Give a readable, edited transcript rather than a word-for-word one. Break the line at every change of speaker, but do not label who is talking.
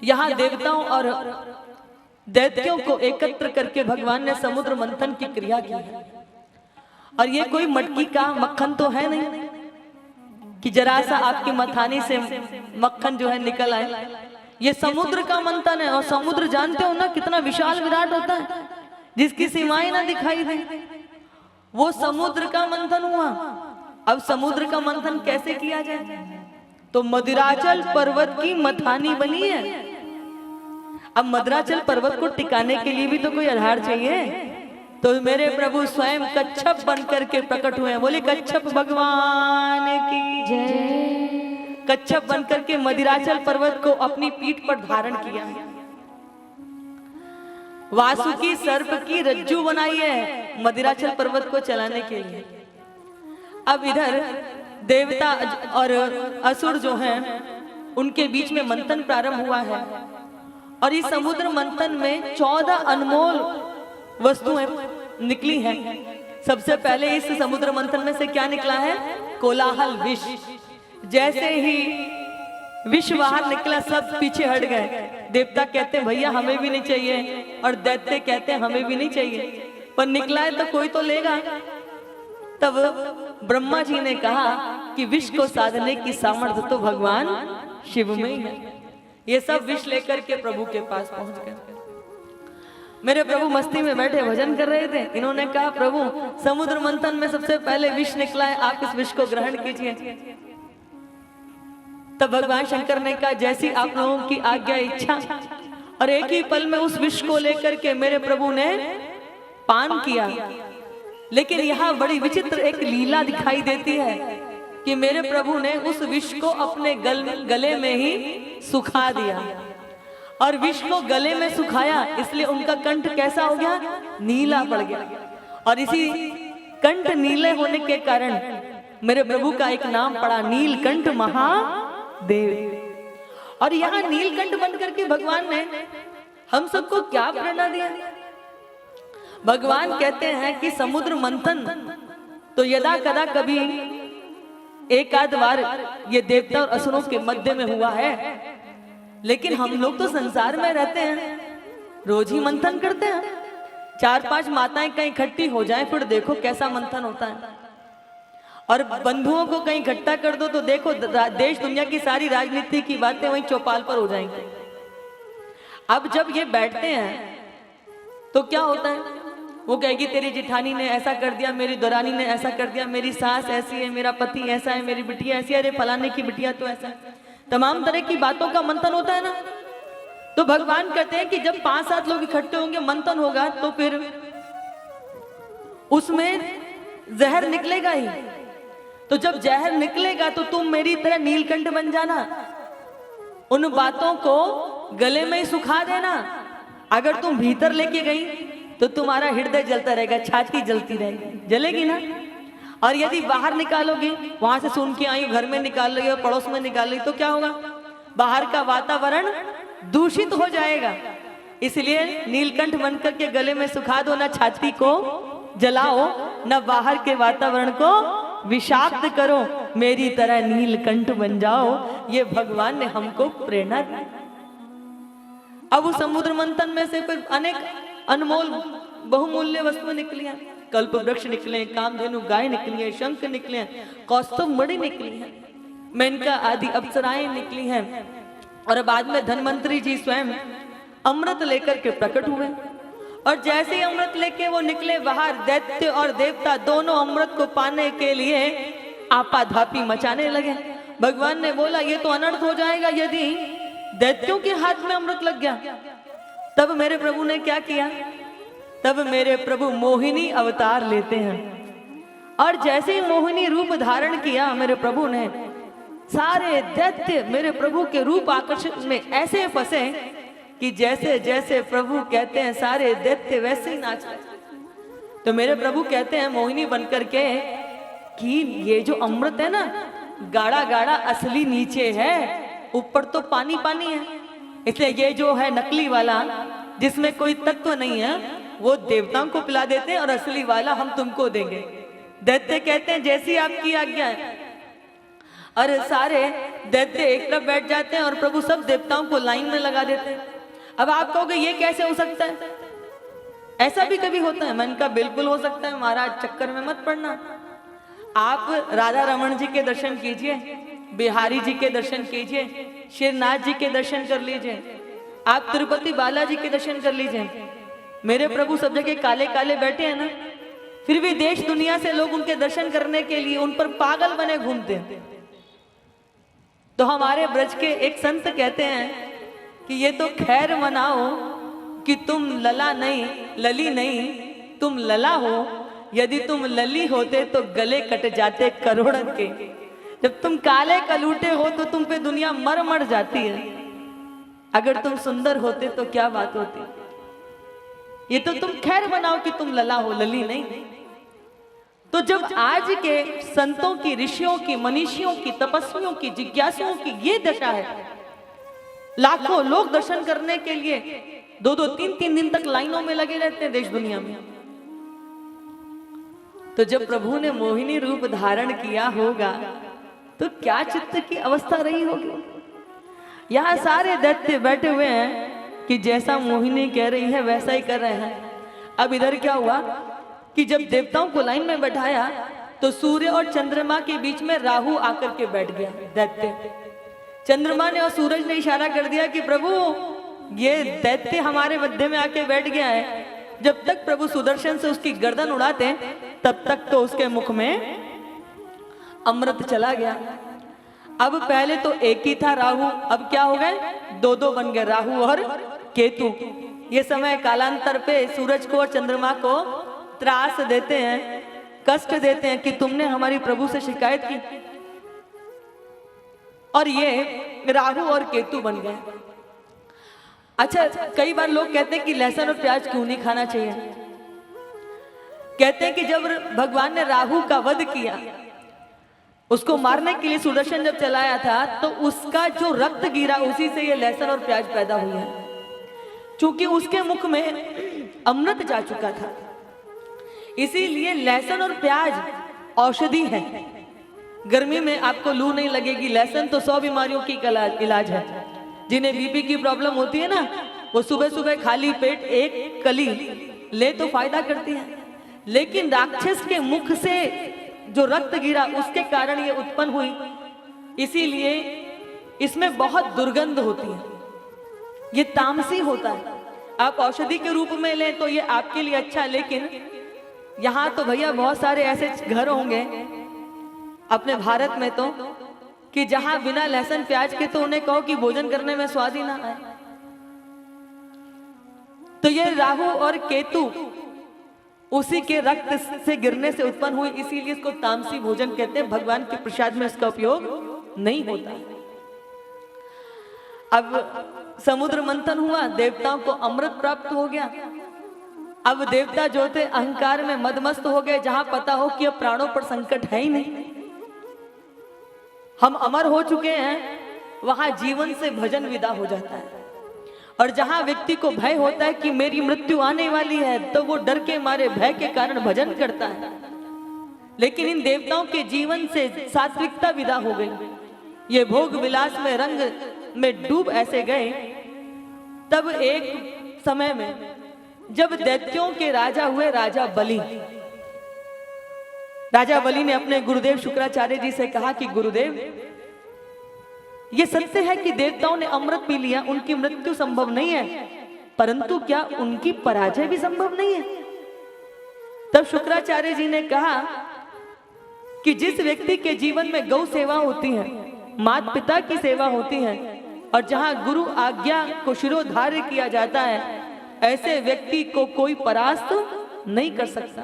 यहाँ देवताओं और दैत्यों को एकत्र करके भगवान ने समुद्र मंथन की क्रिया की है। और ये कोई मटकी का मक्खन तो है नहीं कि जरा सा आपकी मथानी से मक्खन जो है निकल आए। ये समुद्र का मंथन है। और समुद्र जानते हो ना कितना विशाल विराट होता है, जिसकी सीमाएं ना दिखाई दे। वो समुद्र का मंथन हुआ। अब समुद्र का मंथन कैसे किया जाए? तो मदिराचल पर्वत की मथानी बनी है। अब मदिराचल पर्वत को टिकाने के लिए भी तो कोई आधार चाहिए। तो मेरे प्रभु स्वयं कच्छप बन करके प्रकट हुए हैं। बोले कच्छप भगवान की जय। कच्छप बन करके मदिराचल पर्वत को अपनी पीठ पर धारण किया है। वासुकी सर्प की रज्जू बनाई है मदिराचल पर्वत को चलाने के लिए। अब इधर देवता और असुर जो हैं उनके बीच में मंथन प्रारंभ हुआ है। और इस समुद्र मंथन में 14 अनमोल वस्तुएं निकली हैं। सबसे पहले इस समुद्र मंथन में से क्या निकला है? कोलाहल विष। जैसे ही विष बाहर निकला सब पीछे हट गए। देवता कहते हैं भैया हमें भी नहीं चाहिए, और दैत्य कहते हैं हमें भी नहीं चाहिए, पर निकला है तो कोई तो लेगा। तब ब्रह्मा जी ने कहा कि विष को साधने की सामर्थ्य तो भगवान शिव में ही है। ये सब विष लेकर के प्रभु के पास पहुंच गए। मेरे प्रभु मस्ती में बैठे भजन कर रहे थे। इन्होंने कहा प्रभु समुद्र मंथन में सबसे पहले विष निकला है, आप इस विष को ग्रहण कीजिए। तब भगवान शंकर ने कहा जैसी आप लोगों की आज्ञा इच्छा। और एक ही पल में उस विष को लेकर के मेरे प्रभु ने पान किया। लेकिन यहाँ बड़ी विचित्र एक लीला दिखाई देती है कि मेरे प्रभु ने उस विष को अपने गले में ही सुखा दिया। और विष को गले में सुखाया, इसलिए उनका कंठ कैसा हो गया? नीला पड़ गया। और इसी कंठ नीले होने के कारण मेरे प्रभु का एक नाम पड़ा नीलकंठ महादेव। और यहाँ नीलकंठ बनकर के भगवान ने हम सबको क्या प्रेरणा दिया? भगवान कहते हैं कि समुद्र मंथन तो यदा कदा कभी एक आध बार ये देवता और असुरों के मध्य में हुआ है। लेकिन हम लोग तो संसार में रहते हैं, रोज ही मंथन करते हैं। 4-5 माताएं कहीं इकट्ठी हो जाएं, फिर देखो कैसा मंथन होता है। और बंधुओं को कहीं इकट्ठा कर दो तो देखो देश दुनिया की सारी राजनीति की बातें वहीं चौपाल पर हो जाएंगी। अब जब ये बैठते हैं तो क्या होता है? वो कहेगी तेरी जिठानी ने ऐसा कर दिया, मेरी दुरानी ने ऐसा कर दिया, मेरी सास ऐसी है, मेरा पति ऐसा है, मेरी बिटिया ऐसी है, अरे फलाने की बिटिया तो ऐसा है। तमाम तरह की बातों का मंथन होता है ना। तो भगवान कहते हैं कि जब 5-7 लोग इकट्ठे होंगे, मंथन होगा, तो फिर उसमें जहर निकलेगा ही। तो जब जहर निकलेगा तो तुम मेरी तरह नीलकंठ बन जाना, उन बातों को गले में ही सुखा देना। अगर तुम भीतर लेके गई तो तुम्हारा हृदय जलता रहेगा, छाती जलती रहेगी, जलेगी ना। और यदि बाहर निकालोगी, वहां से सुन के आई, घर में निकाल रही हो, पड़ोस में निकाल रही, तो क्या होगा? बाहर का वातावरण दूषित हो जाएगा। इसलिए नीलकंठ बनकर के गले में सुखा दो, ना छाती को जलाओ, ना बाहर के वातावरण को विषाक्त करो, मेरी तरह नीलकंठ बन जाओ। ये भगवान ने हमको प्रेरणा दी। अब उस समुद्र मंथन में से फिर अनेक अनमोल बहुमूल्य वस्तुएं निकली हैं। कल्प वृक्ष निकले, कामधेनु गाय निकली है, शंख निकले हैं, कौस्तुभ मणि निकली है, मेनका आदि अप्सराएं निकली हैं। और बाद में धन्वंतरी जी स्वयं अमृत लेकर के प्रकट हुए। और जैसे ही अमृत लेके वो निकले बाहर, दैत्य और देवता दोनों अमृत को पाने के लिए आपाधापी मचाने लगे। भगवान ने बोला ये तो अनर्थ हो जाएगा यदि दैत्यों के हाथ में अमृत लग गया। तब मेरे प्रभु ने क्या किया? तब मेरे प्रभु मोहिनी अवतार लेते हैं। और जैसे ही मोहिनी रूप धारण किया मेरे प्रभु ने, सारे दैत्य मेरे प्रभु के रूप आकर्षण में ऐसे फंसे कि जैसे जैसे प्रभु कहते हैं सारे दैत्य वैसे ही नाच रहे। तो मेरे प्रभु कहते हैं मोहिनी बनकर के कि ये जो अमृत है ना, गाढ़ा गाढ़ा असली नीचे है, ऊपर तो पानी पानी है। इसलिए ये जो है नकली वाला जिसमें कोई तत्व नहीं है, वो देवताओं को पिला देते हैं और असली वाला हम तुमको देंगे। दैत्य कहते हैं जैसी आपकी आज्ञा है। और सारे दैत्य एक तरफ बैठ जाते हैं और प्रभु सब देवताओं को लाइन में लगा देते हैं। अब आप कहोगे ये कैसे हो सकता है, ऐसा भी कभी होता है? मैंने कहा बिल्कुल हो सकता है महाराज, चक्कर में मत पड़ना। आप राधा रमन जी के दर्शन कीजिए, बिहारी जी के दर्शन कीजिए, शेरनाथ जी के दर्शन कर लीजिए, आप तिरुपति बालाजी के दर्शन कर लीजिए। मेरे प्रभु सब जगह काले काले बैठे हैं ना, फिर भी देश दुनिया से लोग उनके दर्शन करने के लिए उन पर पागल बने घूमते हैं। तो हमारे ब्रज के एक संत कहते हैं कि ये तो खैर मनाओ कि तुम लला नहीं, लली नहीं, तुम लला हो। यदि तुम लली होते तो गले कट जाते करोड़ों के। जब तुम काले कलूटे हो तो तुम पे दुनिया मर मर जाती है। अगर तुम सुंदर होते तो क्या बात होती। ये तो तुम खैर मनाओ कि तुम लला हो, लली नहीं। तो जब आज के संतों की, ऋषियों की, मनीषियों की, तपस्वियों की, जिज्ञासुओं की ये दशा है, लाखों लोग दर्शन करने के लिए 2-2, 3-3 दिन तक लाइनों में लगे रहते हैं देश दुनिया में। तो जब प्रभु ने मोहिनी रूप धारण किया होगा तो क्या चित्त की अवस्था रही होगी। यहाँ सारे दैत्य बैठे हुए हैं कि जैसा मोहिनी कह रही है वैसा ही कर रहे हैं। अब इधर क्या हुआ कि जब देवताओं को लाइन में बैठाया तो सूर्य और चंद्रमा के बीच में राहु आकर के बैठ गया। दैत्य, चंद्रमा ने और सूरज ने इशारा कर दिया कि प्रभु ये दैत्य हमारे मध्य में आके बैठ गया है। जब तक प्रभु सुदर्शन से उसकी गर्दन उड़ाते तब तक तो उसके मुख में अमृत चला गया। अब पहले तो एक ही था राहु, अब क्या हो गए, 2-2 बन गए, राहु और केतु। ये समय कालांतर पे सूरज को और चंद्रमा को त्रास देते हैं, कष्ट देते हैं कि तुमने हमारी प्रभु से शिकायत की, और ये राहु और केतु बन गए। अच्छा, कई बार लोग कहते हैं कि लहसुन और प्याज क्यों नहीं खाना चाहिए। कहते हैं कि जब भगवान ने राहु का वध किया, उसको मारने के लिए सुदर्शन जब चलाया था तो उसका जो रक्त गिरा उसी से ये लहसुन और प्याज पैदा हुई है, क्योंकि उसके मुख में अमृत जा चुका था। इसीलिए लहसुन और प्याज औषधि है। गर्मी में आपको लू नहीं लगेगी। लहसुन तो 100 बीमारियों की इलाज है। जिन्हें बीपी की प्रॉब्लम होती है ना, वो सुबह सुबह खाली पेट एक कली ले तो फायदा करती है, लेकिन राक्षस के मुख से जो रक्त गिरा उसके कारण ये उत्पन्न हुई, इसीलिए इसमें बहुत दुर्गंध होती है, ये तामसी होता है। आप औषधि के रूप में लें तो ये आपके लिए अच्छा है, लेकिन यहाँ तो भैया बहुत सारे ऐसे घर होंगे अपने भारत में तो कि जहां बिना लहसुन प्याज के तो उन्हें कहो कि भोजन करने में स्वाद ही ना आए। तो ये राहु और केतु उसी के रक्त से गिरने से उत्पन्न हुई, इसीलिए इसको तामसी भोजन कहते हैं। भगवान के प्रसाद में इसका उपयोग नहीं होता। अब समुद्र मंथन हुआ, देवताओं को अमृत प्राप्त हो गया। अब देवता जो थे अहंकार में मदमस्त हो गए, जहां पता हो कि अब प्राणों पर संकट है ही नहीं, हम अमर हो चुके हैं, वहां जीवन से भजन विदा हो जाता है। और जहां व्यक्ति को भय होता है कि मेरी मृत्यु आने वाली है, तो वो डर के मारे भय के कारण भजन करता है। लेकिन इन देवताओं के जीवन से सात्विकता विदा हो गई। ये भोग विलास में रंग में डूब ऐसे गए। तब एक समय में जब दैत्यों के राजा हुए राजा बलि, राजा बलि ने अपने गुरुदेव शुक्राचार्य जी से कहा कि गुरुदेव, ये सत्य है कि देवताओं ने अमृत पी लिया, उनकी मृत्यु संभव नहीं है, परंतु क्या उनकी पराजय भी संभव नहीं है? तब शुक्राचार्य जी ने कहा कि जिस व्यक्ति के जीवन में गौ सेवा होती है, माता पिता की सेवा होती है, और जहां गुरु आज्ञा को शिरोधार्य किया जाता है, ऐसे व्यक्ति को कोई परास्त नहीं कर सकता।